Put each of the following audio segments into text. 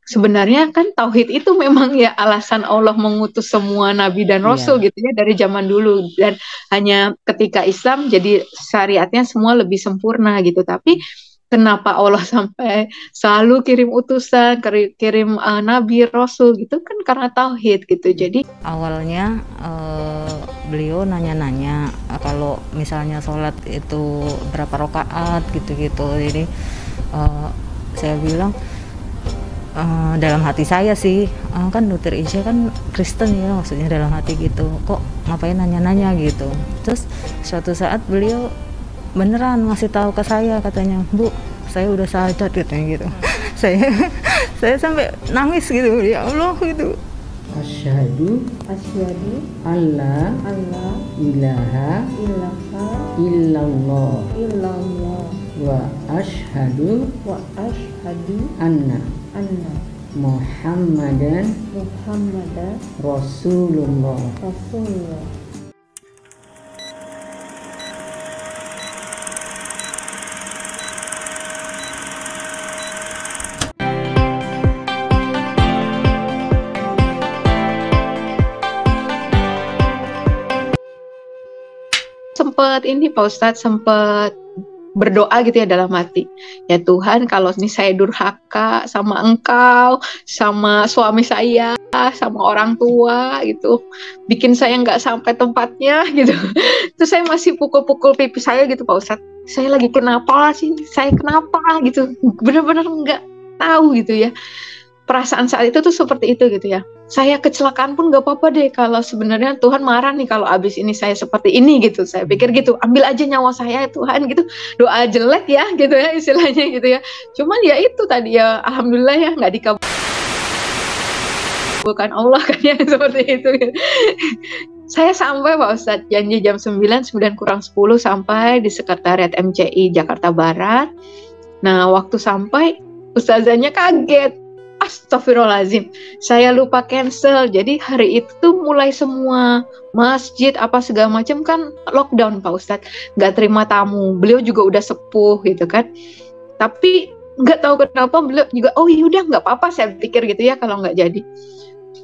sebenarnya kan tauhid itu memang ya alasan Allah mengutus semua nabi dan rasul Iya. gitu ya dari zaman dulu, dan hanya ketika Islam jadi syariatnya semua lebih sempurna gitu. Tapi kenapa Allah sampai selalu kirim utusan, kirim nabi rasul gitu kan karena tauhid gitu. Jadi Awalnya beliau nanya-nanya kalau misalnya sholat itu berapa rakaat gitu-gitu. Jadi saya bilang dalam hati saya sih, kan Dokter Isya kan Kristen ya, maksudnya dalam hati gitu, kok ngapain nanya-nanya gitu. Terus suatu saat beliau beneran ngasih tahu ke saya, katanya, Bu, saya udah sadar katanya gitu. saya saya sampai nangis gitu, ya Allah gitu. Asyhadu alla ilaha illallah wa asyhadu anna Muhammadan Rasulullah. Pak Ustadz sempat berdoa gitu ya dalam hati, ya Tuhan, kalau ini saya durhaka sama Engkau, sama suami saya, sama orang tua gitu, bikin saya nggak sampai tempatnya gitu. Terus saya masih pukul-pukul pipi saya gitu Pak Ustadz, saya lagi kenapa sih, saya kenapa gitu, bener-bener nggak tahu gitu ya. Perasaan saat itu tuh seperti itu gitu ya. Saya kecelakaan pun gak apa-apa deh kalau sebenarnya Tuhan marah nih kalau abis ini saya seperti ini gitu. Saya pikir gitu, ambil aja nyawa saya Tuhan gitu. Doa jelek ya gitu ya istilahnya gitu ya. Cuman ya itu tadi ya, alhamdulillah ya gak dikabulkan Allah kan ya, seperti itu. Saya sampai Pak Ustadz, janji jam 9 kurang 10 sampai di sekretariat MCI Jakarta Barat. Nah waktu sampai ustazahnya kaget. Astagfirullahaladzim, saya lupa cancel. Jadi hari itu tuh mulai semua masjid apa segala macam kan lockdown Pak Ustadz, nggak terima tamu. Beliau juga udah sepuh gitu kan. Tapi nggak tahu kenapa beliau juga, oh yaudah nggak apa-apa, saya pikir gitu ya kalau nggak jadi.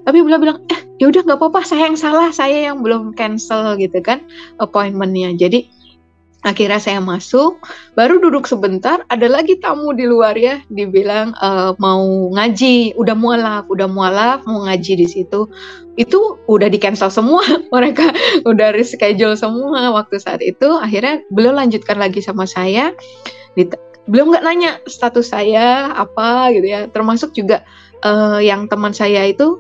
Tapi beliau bilang, yaudah nggak apa-apa, saya yang salah, saya yang belum cancel gitu kan appointmentnya. Jadi akhirnya saya masuk, baru duduk sebentar, ada lagi tamu di luar ya, dibilang mau ngaji, udah mualaf, mau ngaji di situ. Itu udah di cancel semua, mereka udah reschedule semua waktu saat itu. Akhirnya beliau lanjutkan lagi sama saya, beliau nggak nanya status saya apa gitu ya, termasuk juga yang teman saya itu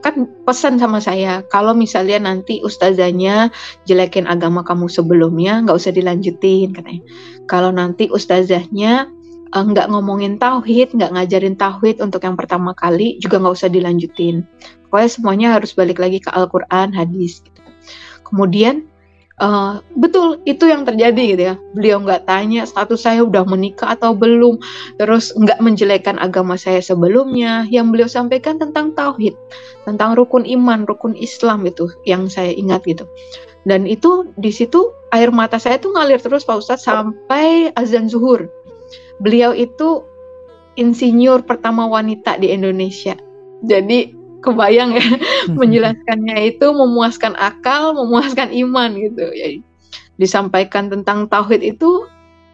kan pesan sama saya, kalau misalnya nanti ustazahnya jelekin agama kamu sebelumnya, nggak usah dilanjutin katanya. Kalau nanti ustazahnya nggak ngomongin tauhid, nggak ngajarin tauhid untuk yang pertama kali, juga nggak usah dilanjutin. Pokoknya semuanya harus balik lagi ke Al-Quran, hadis. Gitu. Kemudian betul itu yang terjadi gitu ya. Beliau nggak tanya status saya udah menikah atau belum, terus nggak menjelekkan agama saya sebelumnya. Yang beliau sampaikan tentang tauhid, tentang rukun iman, rukun Islam itu yang saya ingat gitu. Dan itu di situ air mata saya tuh ngalir terus Pak Ustadz sampai azan zuhur. Beliau itu insinyur pertama wanita di Indonesia. Jadi kebayang ya, menjelaskannya itu memuaskan akal, memuaskan iman gitu ya. Disampaikan tentang tauhid itu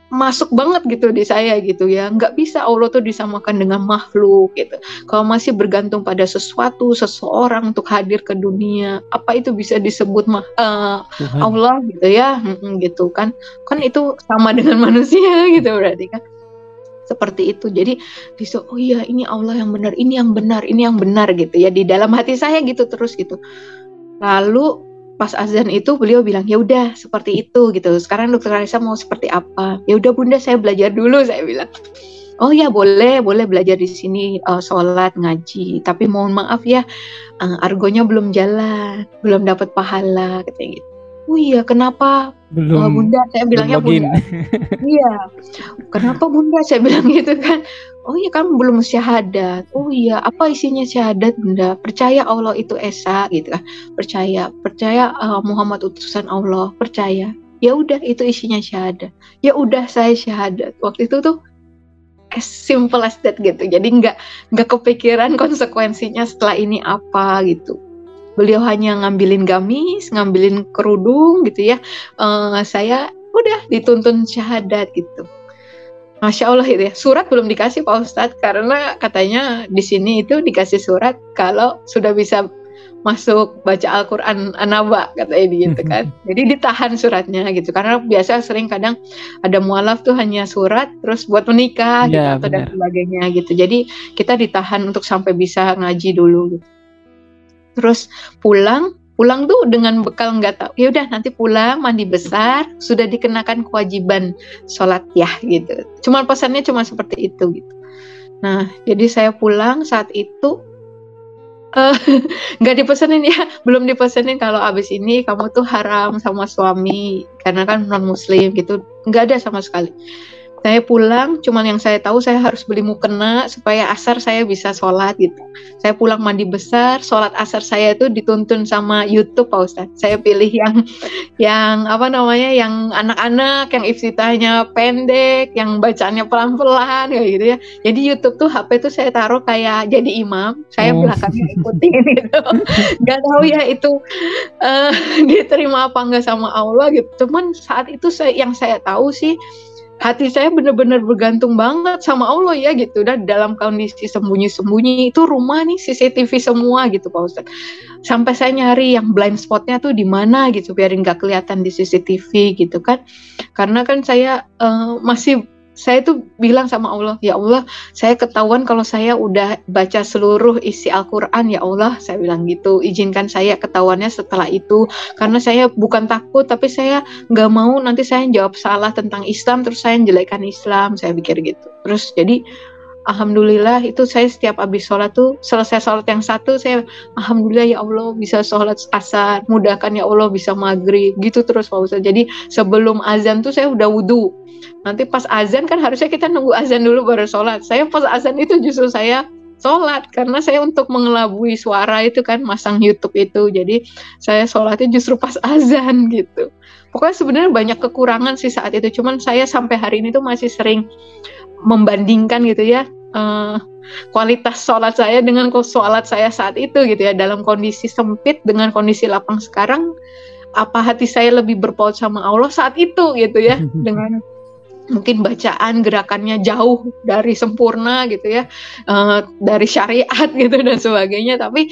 masuk banget gitu di saya gitu ya. Nggak bisa Allah tuh disamakan dengan makhluk gitu. Kalau masih bergantung pada sesuatu, seseorang untuk hadir ke dunia, apa itu bisa disebut Allah gitu ya, gitu kan. Kan itu sama dengan manusia gitu berarti kan. Seperti itu. Jadi bisa, oh iya ini Allah yang benar, ini yang benar, ini yang benar gitu ya, di dalam hati saya gitu terus gitu. Lalu pas azan itu beliau bilang, ya udah seperti itu gitu. Sekarang Dokter Raisa mau seperti apa? Ya udah Bunda, saya belajar dulu, saya bilang. Oh ya boleh belajar di sini, sholat, ngaji. Tapi mohon maaf ya, argonya belum jalan, belum dapat pahala katanya gitu. Oh iya, kenapa? Bunda, saya bilangnya Bunda. Iya, kenapa Bunda? Saya bilang gitu kan. Oh iya, kan belum syahadat. Oh iya, apa isinya syahadat Bunda? Percaya Allah itu esa gitu kan. Percaya Muhammad utusan Allah, percaya. Ya udah, itu isinya syahadat. Ya udah, saya syahadat. Waktu itu tuh as simple as that gitu. Jadi nggak kepikiran konsekuensinya setelah ini apa gitu. Beliau hanya ngambilin gamis, ngambilin kerudung gitu ya. Saya udah dituntun syahadat gitu. Masya Allah gitu ya. Surat belum dikasih Pak Ustadz karena katanya di sini itu dikasih surat kalau sudah bisa masuk baca Al-Quran An-Naba katanya gitu kan. Jadi ditahan suratnya gitu karena biasa sering kadang ada mualaf tuh hanya surat terus buat menikah gitu atau dan sebagainya gitu. Jadi kita ditahan untuk sampai bisa ngaji dulu gitu. Terus pulang tuh dengan bekal nggak tahu. Ya udah nanti pulang mandi besar sudah dikenakan kewajiban sholat ya gitu. Cuman pesannya cuma seperti itu gitu. Nah jadi saya pulang saat itu nggak dipesenin ya, belum dipesenin kalau abis ini kamu tuh haram sama suami karena kan non muslim gitu, nggak ada sama sekali. Saya pulang, cuman yang saya tahu saya harus beli mukena supaya asar saya bisa sholat gitu. Saya pulang mandi besar, sholat asar saya itu dituntun sama YouTube Pak Ustadz. Saya pilih yang apa namanya, yang anak-anak, yang iftitahnya pendek, yang bacaannya pelan-pelan kayak gitu ya. Jadi YouTube tuh HP tuh saya taruh kayak jadi imam, saya belakangnya ikutin gitu. Gak tahu ya itu diterima apa enggak sama Allah gitu. Cuman saat itu yang saya tahu sih hati saya benar-benar bergantung banget sama Allah ya gitu. Dan dalam kondisi sembunyi-sembunyi itu rumah nih CCTV semua gitu Pak Ustadz. Sampai saya nyari yang blind spotnya tuh di mana gitu biar nggak kelihatan di CCTV gitu kan. Karena kan saya saya tuh bilang sama Allah, ya Allah, saya ketahuan kalau saya udah baca seluruh isi Al-Quran, ya Allah, saya bilang gitu, izinkan saya ketahuannya setelah itu, karena saya bukan takut, tapi saya nggak mau nanti saya jawab salah tentang Islam, terus saya jelekkan Islam, saya pikir gitu. Terus jadi, alhamdulillah itu saya setiap habis sholat tuh, selesai sholat yang satu, saya alhamdulillah ya Allah bisa sholat asar, mudahkan ya Allah bisa maghrib, gitu terus Pak Ustadz. Jadi sebelum azan tuh saya udah wudu. Nanti pas azan kan harusnya kita nunggu azan dulu baru sholat. Saya pas azan itu justru saya sholat karena saya untuk mengelabui suara itu kan masang YouTube itu. Jadi saya sholatnya justru pas azan gitu. Pokoknya sebenarnya banyak kekurangan sih saat itu. Cuman saya sampai hari ini tuh masih sering membandingkan gitu ya kualitas sholat saya dengan sholat saya saat itu gitu ya. Dalam kondisi sempit dengan kondisi lapang sekarang, apa hati saya lebih berpaut sama Allah saat itu gitu ya. Dengan mungkin bacaan gerakannya jauh dari sempurna gitu ya, dari syariat gitu dan sebagainya, tapi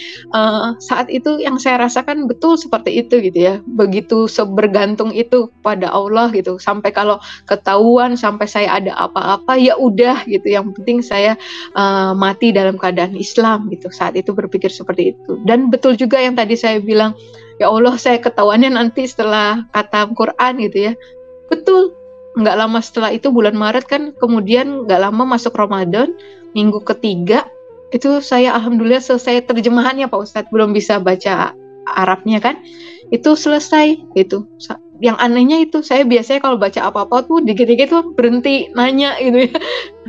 saat itu yang saya rasakan betul seperti itu gitu ya, begitu bergantung itu pada Allah gitu, sampai kalau ketahuan sampai saya ada apa-apa ya udah gitu, yang penting saya mati dalam keadaan Islam gitu, saat itu berpikir seperti itu. Dan betul juga yang tadi saya bilang, ya Allah saya ketahuannya nanti setelah khatam Quran gitu ya, betul. Nggak lama setelah itu bulan Maret kan, kemudian nggak lama masuk Ramadan, minggu ketiga itu saya alhamdulillah selesai terjemahannya Pak Ustadz, belum bisa baca Arabnya kan, itu selesai gitu. Yang anehnya itu saya biasanya kalau baca apa-apa tuh dikit-dikit tuh berhenti nanya gitu ya,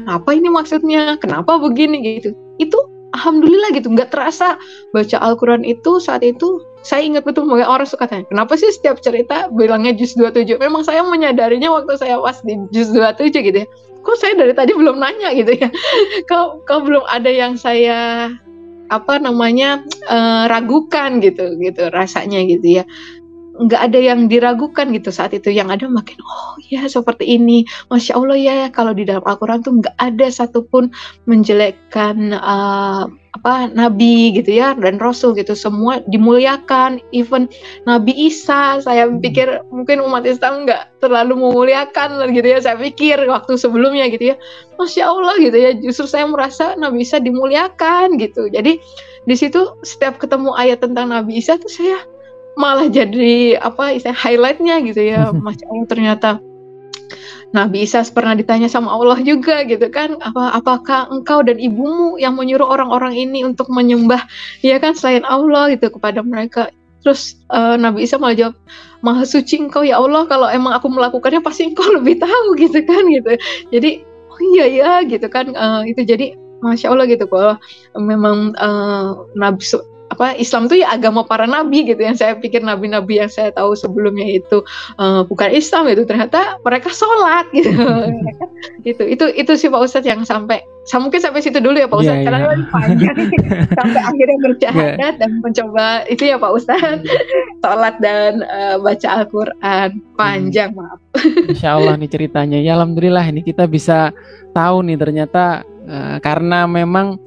apa ini maksudnya, kenapa begini gitu. Itu alhamdulillah gitu, nggak terasa baca Al-Quran itu saat itu. Saya ingat betul, mungkin orang suka tanya, kenapa sih setiap cerita bilangnya juz 27? Memang saya menyadarinya waktu saya pas di juz 27 gitu ya. Kok saya dari tadi belum nanya gitu ya? Kok belum ada yang saya ragukan gitu rasanya gitu ya. Nggak ada yang diragukan gitu saat itu, yang ada makin oh ya seperti ini, Masya Allah ya, kalau di dalam Al-Quran tuh nggak ada satupun menjelekkan Nabi gitu ya dan Rasul gitu, semua dimuliakan. Even Nabi Isa, saya pikir mungkin umat Islam nggak terlalu memuliakan gitu ya, saya pikir waktu sebelumnya gitu ya, Masya Allah gitu ya, justru saya merasa Nabi Isa dimuliakan gitu. Jadi di situ setiap ketemu ayat tentang Nabi Isa tuh saya malah jadi highlightnya gitu ya, Masya Allah ternyata Nabi Isa pernah ditanya sama Allah juga gitu kan, apakah engkau dan ibumu yang menyuruh orang-orang ini untuk menyembah ya kan selain Allah gitu kepada mereka. Terus Nabi Isa malah jawab, Maha suci engkau ya Allah, kalau emang aku melakukannya pasti engkau lebih tahu gitu kan gitu. Jadi oh iya ya gitu kan, itu jadi Masya Allah gitu, kalau memang Islam tuh ya agama para nabi gitu. Yang saya pikir nabi-nabi yang saya tahu sebelumnya itu bukan Islam, itu ternyata mereka sholat gitu. itu sih Pak Ustadz yang mungkin sampai situ dulu ya Pak Ustadz, karena lebih panjang sampai akhirnya bersyahadat dan mencoba itu ya Pak Ustadz, sholat dan baca Al-Quran panjang, maaf. Insya Allah nih ceritanya, ya alhamdulillah ini kita bisa tahu nih ternyata karena memang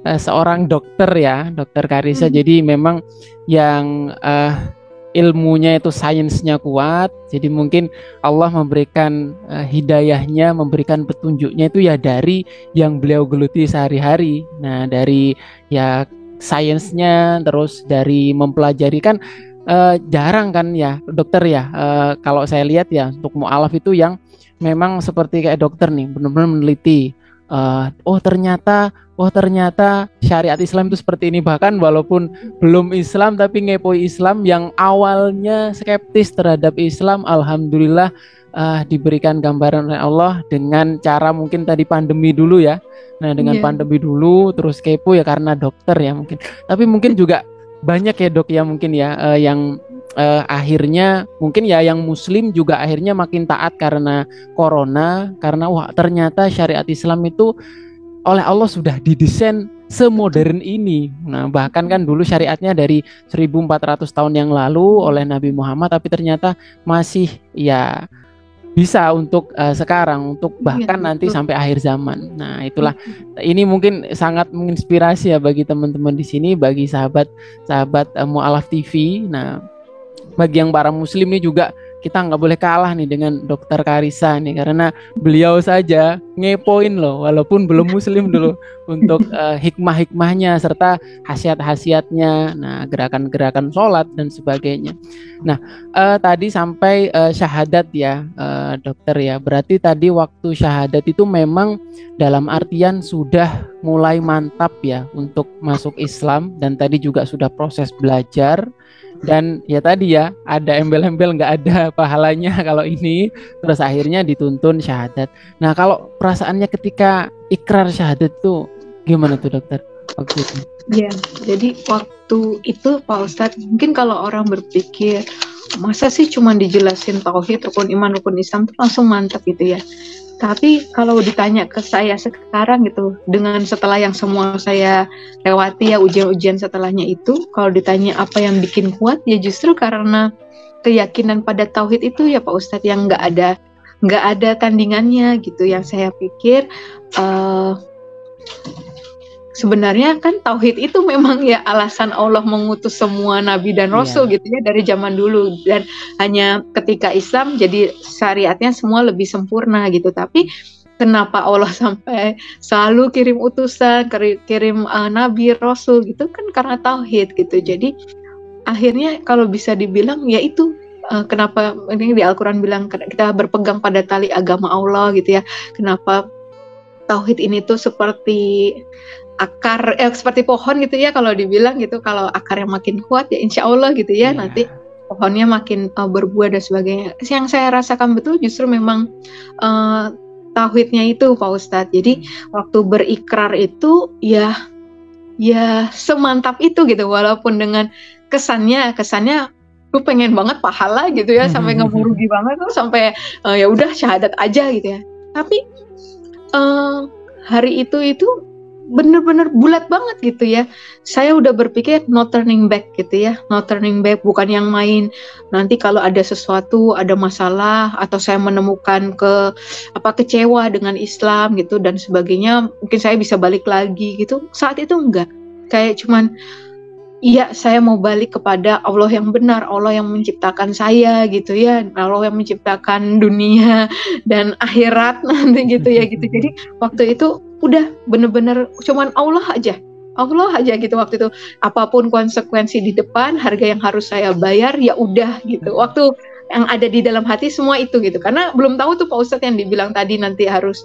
seorang dokter ya, Dokter Karissa, jadi memang yang ilmunya itu sainsnya kuat, jadi mungkin Allah memberikan hidayahnya, memberikan petunjuknya itu ya dari yang beliau geluti sehari-hari. Nah dari ya sainsnya, terus dari mempelajari kan jarang kan ya dokter ya, kalau saya lihat ya untuk mu'alaf itu yang memang seperti kayak dokter nih, benar-benar meneliti. Ternyata syariat Islam itu seperti ini, bahkan walaupun belum Islam tapi ngepoi Islam, yang awalnya skeptis terhadap Islam, alhamdulillah diberikan gambaran oleh Allah dengan cara mungkin tadi pandemi dulu ya. Nah dengan pandemi dulu terus kepo ya karena dokter ya mungkin, tapi mungkin juga banyak ya dok ya mungkin ya yang akhirnya mungkin ya yang muslim juga akhirnya makin taat karena corona, karena wah ternyata syariat Islam itu oleh Allah sudah didesain semodern ini. Nah bahkan kan dulu syariatnya dari 1400 tahun yang lalu oleh Nabi Muhammad, tapi ternyata masih ya bisa untuk sekarang, untuk bahkan nanti sampai akhir zaman. Nah itulah, ini mungkin sangat menginspirasi ya bagi teman-teman di sini, bagi sahabat Mu'alaf TV. Nah bagi yang para muslim ini juga kita nggak boleh kalah nih dengan Dokter Karissa nih, karena beliau saja ngepoin loh walaupun belum muslim dulu untuk hikmah-hikmahnya serta khasiat-khasiatnya, nah gerakan-gerakan sholat dan sebagainya. Nah tadi sampai syahadat ya dokter ya, berarti tadi waktu syahadat itu memang dalam artian sudah mulai mantap ya untuk masuk Islam, dan tadi juga sudah proses belajar. Dan ya tadi ya ada embel-embel nggak ada pahalanya kalau ini, terus akhirnya dituntun syahadat. Nah kalau perasaannya ketika ikrar syahadat itu gimana tuh dokter waktu itu? Ya jadi waktu itu Pak Ustadz, mungkin kalau orang berpikir masa sih cuma dijelasin tauhid, rukun iman, rukun Islam tuh langsung mantap gitu ya. Tapi kalau ditanya ke saya sekarang gitu, dengan setelah yang semua saya lewati ya, ujian-ujian setelahnya itu, kalau ditanya apa yang bikin kuat, ya justru karena keyakinan pada tauhid itu ya Pak Ustadz, yang nggak ada tandingannya gitu. Yang saya pikir sebenarnya kan tauhid itu memang ya alasan Allah mengutus semua nabi dan rasul gitu ya dari zaman dulu, dan hanya ketika Islam jadi syariatnya semua lebih sempurna gitu. Tapi kenapa Allah sampai selalu kirim utusan, kirim nabi, rasul gitu, kan karena tauhid gitu. Jadi akhirnya kalau bisa dibilang ya itu kenapa ini di Al-Quran bilang kita berpegang pada tali agama Allah gitu ya. Kenapa tauhid ini tuh seperti akar seperti pohon gitu ya, kalau dibilang gitu, kalau akarnya makin kuat ya insya Allah gitu ya nanti pohonnya makin berbuah dan sebagainya. Yang saya rasakan betul justru memang tauhidnya itu Pak Ustadz. Jadi waktu berikrar itu ya semantap itu gitu, walaupun dengan kesannya gue pengen banget pahala gitu ya, sampai nggak mau rugi banget tuh, sampai ya udah syahadat aja gitu ya. Tapi hari itu bener-bener bulat banget gitu ya. Saya udah berpikir no turning back gitu ya, no turning back, bukan yang main. Nanti kalau ada sesuatu, ada masalah, atau saya menemukan kecewa dengan Islam gitu dan sebagainya, mungkin saya bisa balik lagi gitu. Saat itu enggak, kayak cuman iya saya mau balik kepada Allah yang benar, Allah yang menciptakan saya gitu ya, Allah yang menciptakan dunia dan akhirat nanti gitu ya gitu. Jadi waktu itu udah bener-bener cuman Allah aja gitu waktu itu. Apapun konsekuensi di depan, harga yang harus saya bayar ya udah gitu. Waktu yang ada di dalam hati semua itu gitu, karena belum tahu tuh Pak Ustadz yang dibilang tadi nanti harus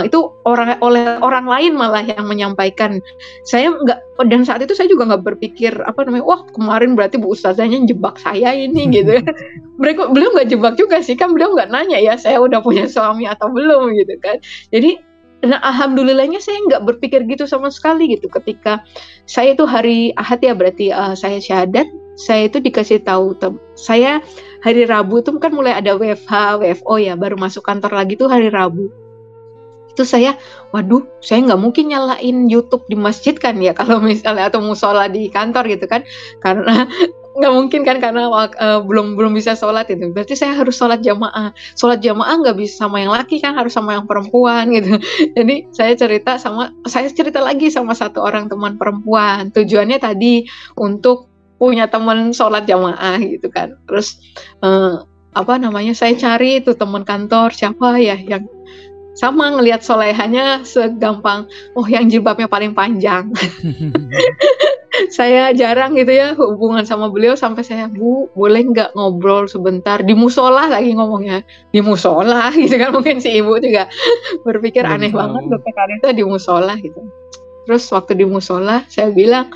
itu oleh orang lain malah yang menyampaikan. Saya nggak, dan saat itu saya juga nggak berpikir wah kemarin berarti Bu Ustazahnya jebak saya ini gitu. Beliau nggak jebak juga sih, kan beliau nggak nanya ya saya udah punya suami atau belum gitu kan. Jadi Nah, alhamdulillahnya saya nggak berpikir gitu sama sekali gitu. Ketika saya itu hari Ahad ya, berarti saya syahadat, saya itu dikasih tahu, saya hari Rabu itu kan mulai ada WFH, WFO ya, baru masuk kantor lagi tuh hari Rabu. Itu saya, waduh, saya nggak mungkin nyalain YouTube di masjid kan ya, kalau misalnya, atau musola di kantor gitu kan, karena nggak mungkin kan, karena belum bisa sholat itu. Berarti saya harus sholat jamaah. Sholat jamaah nggak bisa sama yang laki kan, harus sama yang perempuan gitu. Jadi saya cerita lagi sama satu orang teman perempuan. Tujuannya tadi untuk punya teman sholat jamaah gitu kan. Terus saya cari itu teman kantor siapa ya yang sama ngelihat solehannya segampang, oh yang jilbabnya paling panjang. Saya jarang gitu ya hubungan sama beliau, sampai saya, Bu, boleh nggak ngobrol sebentar di musola, lagi ngomongnya di musola gitu kan. Mungkin si ibu juga berpikir aneh banget Dokter Karissa di musola gitu. Terus waktu di musola saya bilang,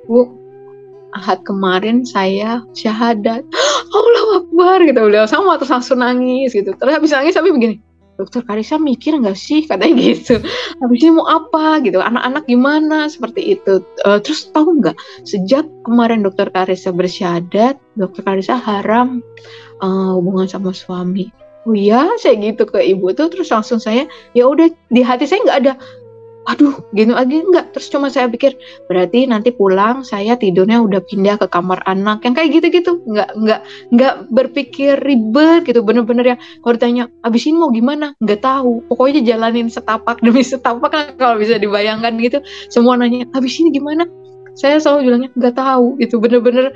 Bu, Ahad kemarin saya syahadat. Allahu Akbar gitu beliau, sama terus langsung nangis gitu. Terus habis nangis tapi begini, Dokter Karissa mikir nggak sih, katanya gitu. Habis ini mau apa gitu, anak-anak gimana, seperti itu. Terus tahu nggak, sejak kemarin Dokter Karissa bersyahadat, Dokter Karissa haram hubungan sama suami. Oh iya, saya gitu ke ibu tuh. Terus langsung saya, ya udah, di hati saya nggak ada, aduh gini lagi, enggak. Terus cuma saya pikir, berarti nanti pulang saya tidurnya udah pindah ke kamar anak, yang kayak gitu-gitu. Nggak berpikir ribet gitu, bener-bener yang kalau ditanya abis ini mau gimana, nggak tahu, pokoknya jalanin setapak demi setapak kan, kalau bisa dibayangkan gitu. Semua nanya abis ini gimana, saya selalu bilangnya nggak tahu gitu, bener-bener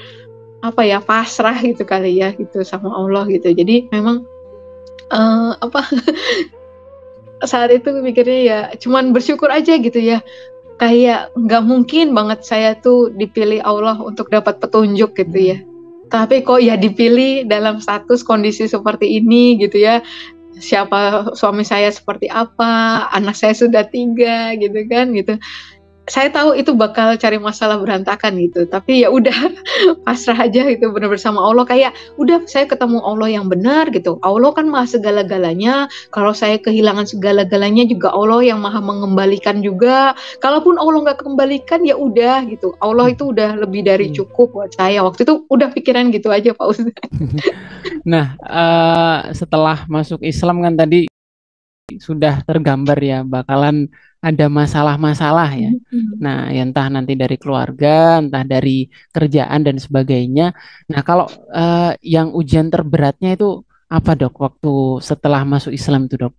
pasrah gitu kali ya gitu sama Allah gitu. Jadi memang saat itu mikirnya ya cuman bersyukur aja gitu ya, kayak nggak mungkin banget saya tuh dipilih Allah untuk dapat petunjuk gitu ya, tapi kok ya dipilih dalam status kondisi seperti ini gitu ya. Siapa suami saya seperti apa, anak saya sudah 3 gitu kan gitu. Saya tahu itu bakal cari masalah berantakan gitu, tapi ya udah pasrah aja gitu, benar bersama Allah. Kayak udah, saya ketemu Allah yang benar gitu. Allah kan maha segala-galanya. Kalau saya kehilangan segala-galanya juga Allah yang maha mengembalikan juga. Kalaupun Allah nggak kembalikan ya udah gitu. Allah itu udah lebih dari cukup buat saya. Waktu itu udah pikiran gitu aja Pak Ustadz. Nah, setelah masuk Islam kan tadi sudah tergambar ya bakalan ada masalah-masalah ya. Nah, ya entah nanti dari keluarga, entah dari kerjaan dan sebagainya. Nah, kalau yang ujian terberatnya itu apa Dok waktu setelah masuk Islam itu Dok?